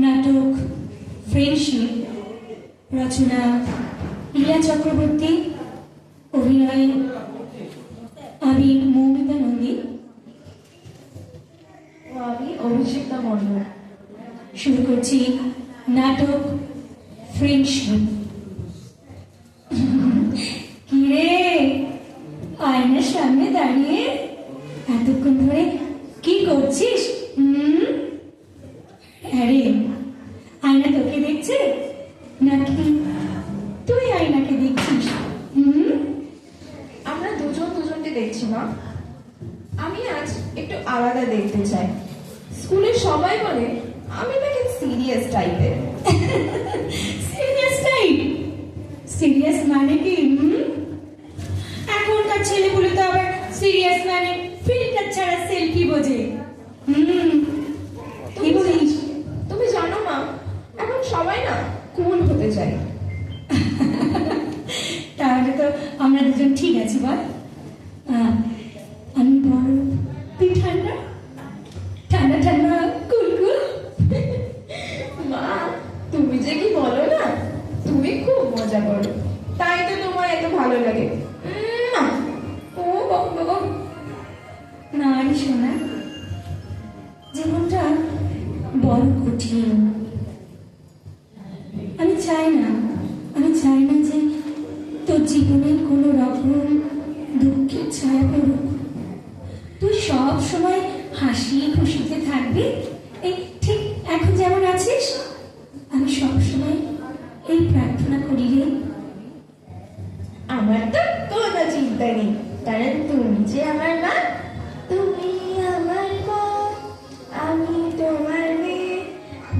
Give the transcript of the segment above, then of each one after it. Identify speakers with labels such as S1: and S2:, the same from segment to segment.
S1: নাটক ফ্রেন্ডশিপ, রচনা রিয়া চক্রবর্তী, অভিনয় আবির মৌমিতা নন্দী
S2: ও আমি অভিষেকতা মণ্ডল।
S1: শুরু করছি নাটক ফ্রেন্ডশিপ। কিরে, আয়নার সামনে দাঁড়িয়ে এতক্ষণ ধরে কি করছিস? আরে আয়না তোকে দেখছে নাকি তুই আয়নাকে দেখছিস?
S2: আমরা দুজন দুজনকে দেখছি না। আমি আজ একটু আলাদা দেখতে চাই। স্কুলে সবাই বলে আমি নাকি সিরিয়াস টাইপের।
S1: Serious type? সিরিয়াস মানে কি? এখনকার ছেলেগুলো তো আবার সিরিয়াস মানে ফিল্টার ছাড়া সেলফি বোঝে। কি বলিস?
S2: তুমি জানো মা, এখন সবাই না কুল হতে চায়।
S1: তাহলে তো আমরা দুজন ঠিক আছি বল। আমি বড়, তুই ঠান্ডা ঠান্ডা ঠান্ডা কুল কুল।
S2: মা, তুমি যে কি বলো না, তুমি খুব মজা করো, তাই তো তোমার এত ভালো লাগে। ও বাবা,
S1: না রে শোনা, জীবনটা বড় কঠিন। আমি চাই না যে তোর জীবনে কোনো রকম দুঃখের ছায়া পড়ুক। তুই সব সময় হাসি খুশিতে থাকবি, এই ঠিক এখন যেমন আছিস। আমি সব সময় এই প্রার্থনা করি রে।
S2: আমার তো কোনো চিন্তা নেই, কারণ তুমি যে আমার মা। তুমি আমার মা, আমি তোমার মেয়ে।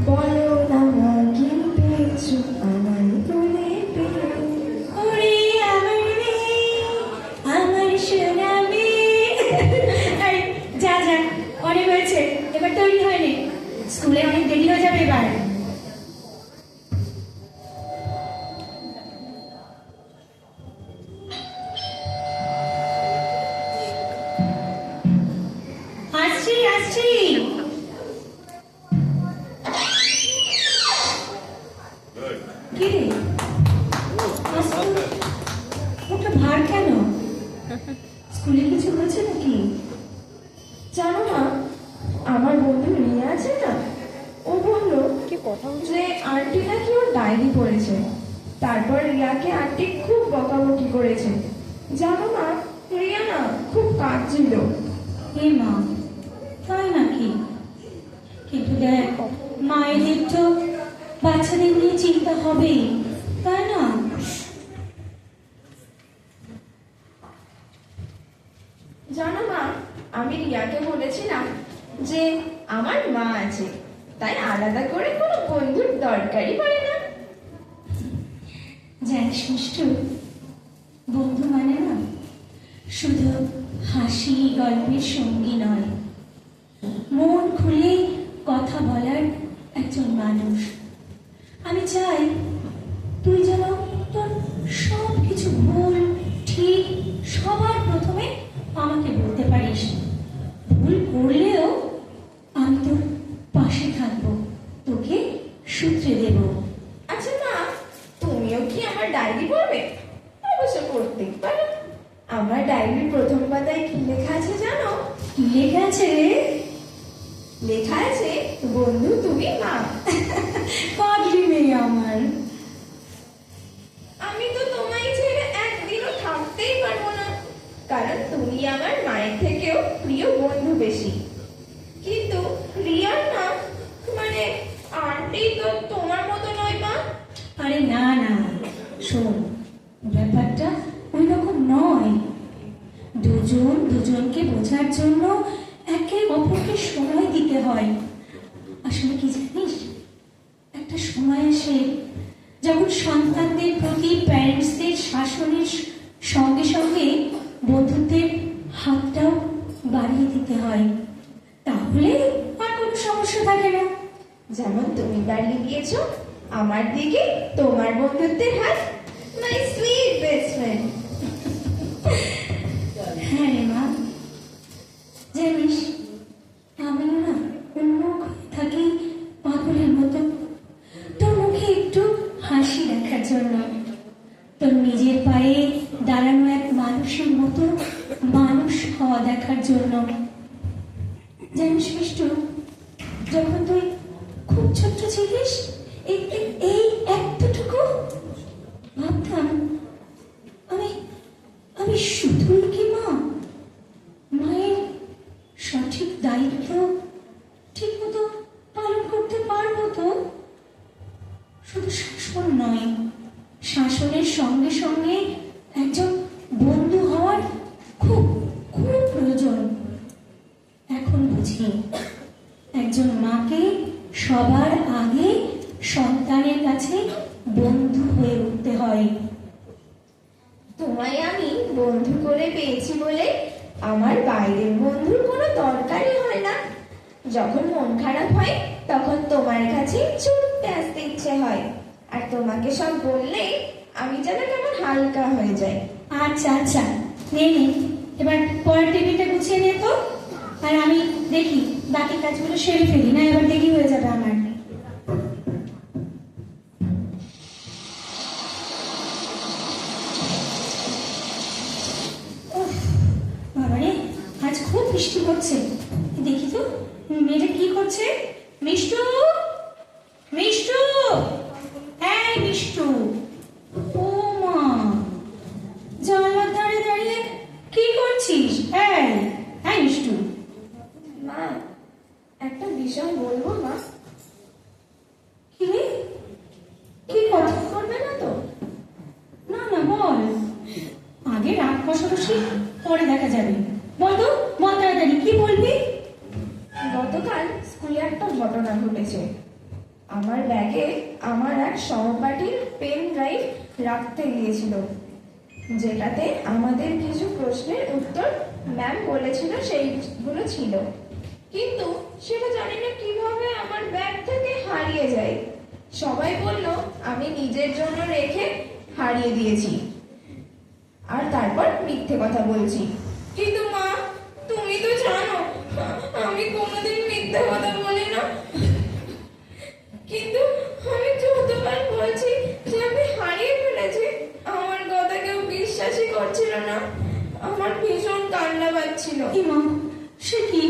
S2: বলো না মা, কি পেয়েছো আমার কোলে পেয়ে?
S1: ওরে আমার মেয়ে, আমার সোনা মেয়ে। এই, যা যা, অনেক হয়েছে, এবার তৈরি হয়নি, স্কুলে অনেক দেরি হয়ে যাবে এবার। আসছি আসছি। কি রে, ওটা ভার কেন? স্কুলে কিছু হয়েছে নাকি?
S2: জানো না, আমার বন্ধু রিয়া আছে না, ও বললো যে আন্টি নাকি ওর ডায়েরি পড়েছে। তারপর রিয়াকে আন্টি খুব বকাবকি করেছে। জানো না, রিয়া না খুব কাঁদছিল।
S1: এ মা, তাই নাকি? কিন্তু দেখ, মায়েদের তো বাচ্চাদের নিয়ে চিন্তা হবেই, তাই না?
S2: জানো মা, আমি রিয়াকে বলেছিলাম যে আমার মা আছে, তাই আলাদা করে কোনো বন্ধুর দরকারই পড়ে না।
S1: জানিস মিষ্টু, বন্ধু মানে না শুধু হাসি গল্পের সঙ্গী নয়, মন খুলে কথা বলার একজন মানুষ। আমি চাই তুই যেন তোর সব কিছু ভুল ঠিক সবার প্রথমে আমাকে বলতে পারিস। ভুল করলেও আমি তোর পাশে থাকবো, তোকে সূত্রে দেব।
S2: আচ্ছা মা, তুমিও কি আমার ডায়েরি পড়বে? অবশ্য পড়তেই পারো। আমার ডায়েরির প্রথম পাতায় কি লেখা আছে জানো?
S1: কি লেখা আছে রে?
S2: লেখা আছে, বন্ধু তুমি মা।
S1: পাগলি মেয়ে আমার।
S2: আমি তো তোমায় ছেড়ে একদিনও থাকতেই পারবো না, কারণ তুমি আমার মায়ের থেকেও প্রিয় বন্ধু বেশি। কিন্তু রিয়ার না, মানে আন্টি তো তোমার মতো নয় মা।
S1: আরে না না, শোন, ব্যাপারটা ওই রকম নয়। দুজন দুজনকে বোঝার জন্য একে অপরকে সময় দিতে হয়। আসলে কি জানিস, একটা সময় আসে যখন সন্তানদের প্রতি প্যারেন্টসদের শাসনের সঙ্গে সঙ্গে বন্ধুত্বের হাতটাও বাড়িয়ে দিতে হয়, তাহলে আর কোনো সমস্যা থাকে না।
S2: যেমন তুমি বাড়িয়ে দিয়েছো আমার দিকে তোমার বন্ধুত্বের হাত। My sweet best friend.
S1: হ্যাঁ রে মা, জানিস আমিও না উন্মুখ থাকি তোর নিজের পায়ে দাঁড়ানো এক মানুষের মতো মানুষ হওয়া দেখার জন্য। জানিস মিষ্টু, যখন তুই খুব ছোট্ট ছিলিস, এই এতটুকু, ভাবতাম আমি আমি শুধুই কি মা, মায়ের সঠিক দায়িত্ব ঠিক মতো পালন করতে পারবো তো? শুধু শাসন নয়, শাসনের সঙ্গে সঙ্গে একজন বন্ধু হওয়ার খুব খুব প্রয়োজন। এখন বুঝি একজন মাকে সবার আগে সন্তানের কাছে বন্ধু হয়ে উঠতে হয়।
S2: তোমায় আমি বন্ধু করে পেয়েছি বলে আমার বাইরের বন্ধুর কোনো দরকারই হয় না। যখন মন খারাপ হয় তখন তোমার কাছে ছুটতে আসতে ইচ্ছে হয়, আর তোমাকে সব বললেই আমি যেন কেমন হালকা হয়ে যাই।
S1: আচ্ছা আচ্ছা, নে নে, এবার পরের টেবিলটা গুছিয়ে নে তো, আর আমি দেখি বাকি কাজগুলো সেরে ফেলি, না এবার দেরি হয়ে যাবে আমার। উফ, বাবারে, আজ খুব বৃষ্টি হচ্ছে। দেখি তো মেয়েটা কি করছে। মিষ্টু, মিষ্টু, এই মিষ্টু, ও মা, জানলার ধারে দাঁড়িয়ে কি করছিস? এই এই মিষ্টু।
S2: মা, একটা বিষয় বলবো মা?
S1: কি রে, কি কথা?
S2: করবে না তো?
S1: না না, বল। আগে রাগ কষাকষি পরে দেখা যাবে। বল তো, বল তাড়াতাড়ি, কি বলবি?
S2: গতকাল স্কুলে একটা ঘটনা ঘটেছে। আমার ব্যাগে আমার এক সহপাঠীর পেন ড্রাইভ রাখতে গিয়েছিল, যেটাতে আমাদের কিছু প্রশ্নের উত্তর ম্যাম বলেছিল সেইগুলো ছিল, কিন্তু সেটা জানি না কিভাবে আমার ব্যাগ থেকে হারিয়ে যায়। সবাই বলল আমি নিজের জন্য রেখে হারিয়ে দিয়েছি, আর তারপর মিথ্যে কথা বলছি। কিন্তু মা, তুমি তো জানো আমি কোনোদিন মিথ্যে কথা বলি না। কিন্তু আমি যতবার বলছি যে আমি হারিয়ে ফেলেছি, আমার কথা কেউ বিশ্বাসই করছিল না। আমার ভীষণ কান্না পাচ্ছিল।
S1: কি মা, সে কি?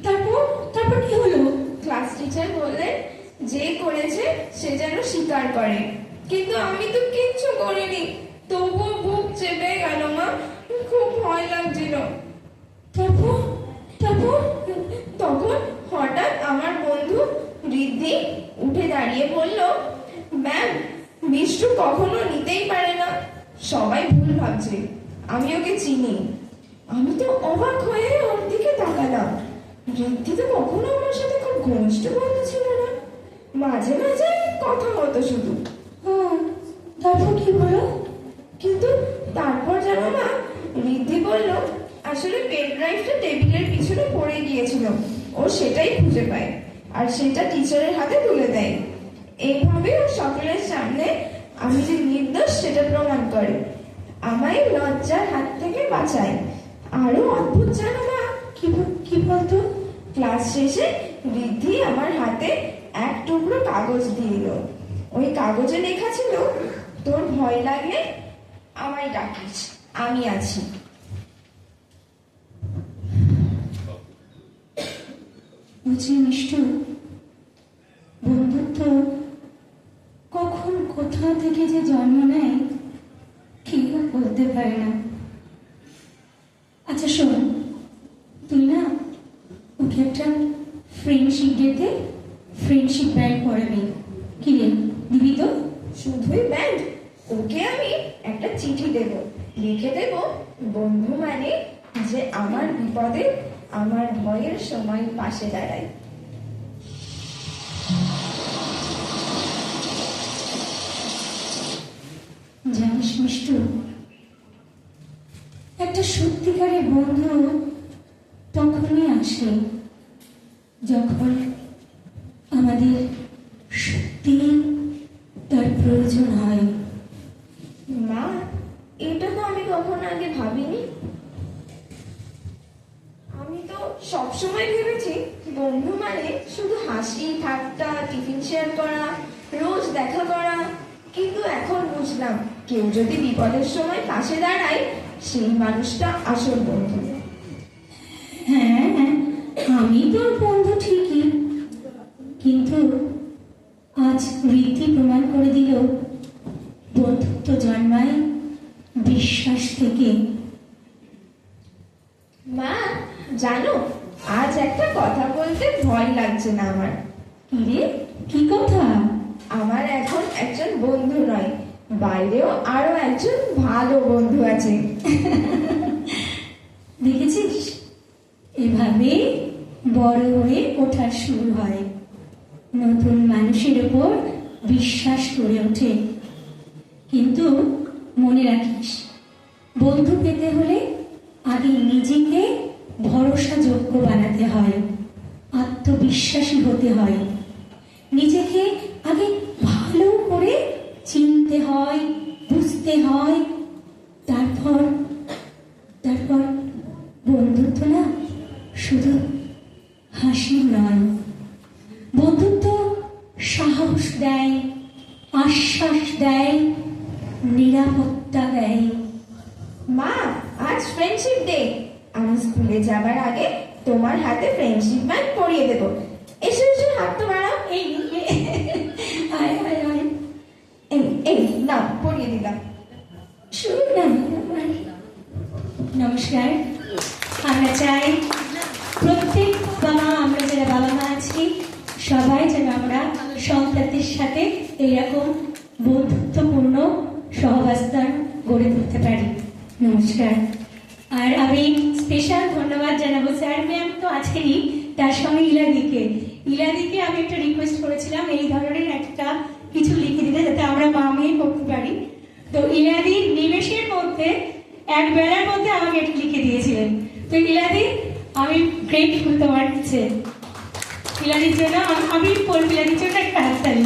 S1: তারপর তারপর কি হলো?
S2: ক্লাস টিচার বললেন যে করেছে সে যেন স্বীকার করে, কিন্তু আমি তো কিচ্ছু করিনি। তবুও বুক চেপে গেল মা, খুব ভয় লাগছিল।
S1: তারপর তারপর
S2: তখন হঠাৎ আমার বন্ধু রিদ্ধি উঠে দাঁড়িয়ে বলল, ম্যাম, মিষ্টু কখনো নিতেই পারে না, সবাই ভুল ভাবছে, আমি ওকে চিনি। আমি তো অবাক হয়ে ওর দিকে তাকালাম। রিদ্ধি তো কখনো আমার সাথে খুব ঘনিষ্ঠ বন্ধু ছিল না, মাঝে মাঝে কথা হতো শুধু।
S1: তারপর কি হলো?
S2: কিন্তু তারপর জানো মা, রিদ্ধি বলল আসলে পেন ড্রাইভটা টেবিলের পিছনে পড়ে গিয়েছিল, ও সেটাই খুঁজে পায় আর সেটা টিচারের হাতে তুলে দেয়। এইভাবে ও সকলের সামনে আমি যে নির্দোষ সেটা প্রমাণ করে, আমায় লজ্জার হাত থেকে বাঁচায়। আরো অদ্ভুত জানো মা,
S1: কি বলতো?
S2: ক্লাস শেষে রিদ্ধি আমার হাতে এক টুকরো কাগজ দিল। ওই কাগজে লেখা ছিল, তোর ভয় লাগলে আমায় ডাকিস, আমি আছি।
S1: বুঝি মিষ্টু, বন্ধুত্ব কখন কোথা থেকে যে জন্ম নেয় কেউ বলতে পারে না। আচ্ছা শোন, তুই না ওকে একটা ফ্রেন্ডশিপ ডেতে ফ্রেন্ডশিপ ব্যান্ড পড়াবি। কি রে, দিবি তো?
S2: শুধুই ব্যান্ড? ওকে আমি একটা চিঠি দেব, লিখে দেব, বন্ধু মানে যে আমার বিপদে আমার ভয়ের সময় পাশে দাঁড়ায়।
S1: জানিস মিষ্টু, একটা সত্যিকারের বন্ধু তখনই আসে যখন আমাদের সত্যি তার প্রয়োজন হয়।
S2: মা, এটা তো আমি কখনো আগে ভাবিনি। আমি তো সবসময় ভেবেছি বন্ধু মানে শুধু হাসি ঠাট্টা, টিফিন শেয়ার করা, রোজ দেখা করা, কিন্তু এখন বুঝলাম কেউ যদি বিপদের সময় পাশে দাঁড়ায় সেই মানুষটা আসল বন্ধু।
S1: হ্যাঁ, আমি তোর বন্ধু ঠিকই, কিন্তু আজ রীতি প্রমাণ করে দিল বন্ধুত্ব জন্মায় বিশ্বাস থেকে।
S2: মা জানো, আজ একটা কথা বলতে ভয় লাগছে না আমার।
S1: কিরে, কি কথা?
S2: আমার এখন একজন বন্ধু নয়, বাইরেও আরো একজন ভালো বন্ধু আছে।
S1: দেখেছিস, এভাবে বড় হয়ে ওঠার শুরু হয়, নতুন মানুষের উপর বিশ্বাস করে ওঠে। কিন্তু মনে রাখিস, বন্ধু পেতে হলে আগে নিজেকে ভরসাযোগ্য বানাতে হয়, আত্মবিশ্বাসী হতে হয়, নিজেকে আগে ভালো করে চিনতে হয়, বুঝতে হয়। তারপর তারপর বন্ধুত্ব না শুধু হাসি নয়, বন্ধুত্ব সাহস দেয়, আশ্বাস দেয়, নিরাপত্তা দেয়।
S2: মা, আজ ফ্রেন্ডশিপ ডে। আমি স্কুলে যাবার আগে তোমার হাতে ফ্রেন্ডশিপ ব্যান্ড পরিয়ে দেবো। এসে এসে হাতটা বাড়াও।
S1: এই আয় আয় আয়,
S2: এই এই না, পরিয়ে দিলাম।
S1: শুরু না। নমস্কার। আমরা চাই প্রত্যেক আমরা যারা বাবা মা আছি সবাই যেন আমরা সন্তানদের সাথে এইরকম বন্ধুত্বপূর্ণ সহবাস্থান গড়ে তুলতে পারি। নমস্কার। আর আমি স্পেশাল ধন্যবাদ জানাবো স্যার ম্যাম তো আছেনই, তার সঙ্গে ইলাদিকে আমি একটা রিকোয়েস্ট করেছিলাম এই ধরনের একটা কিছু লিখে দিতে, যাতে আমরা মা মেয়ে করতে পারি। তো ইলাদি নিমেষের মধ্যে, এক বেলার মধ্যে আমাকে এটা লিখে দিয়েছিলেন। তো ইলাদি, আমি গ্রেটফুল তোমার কাছে। ইলাদির জন্য আমি ইলাদির জন্য একটা হাততালি।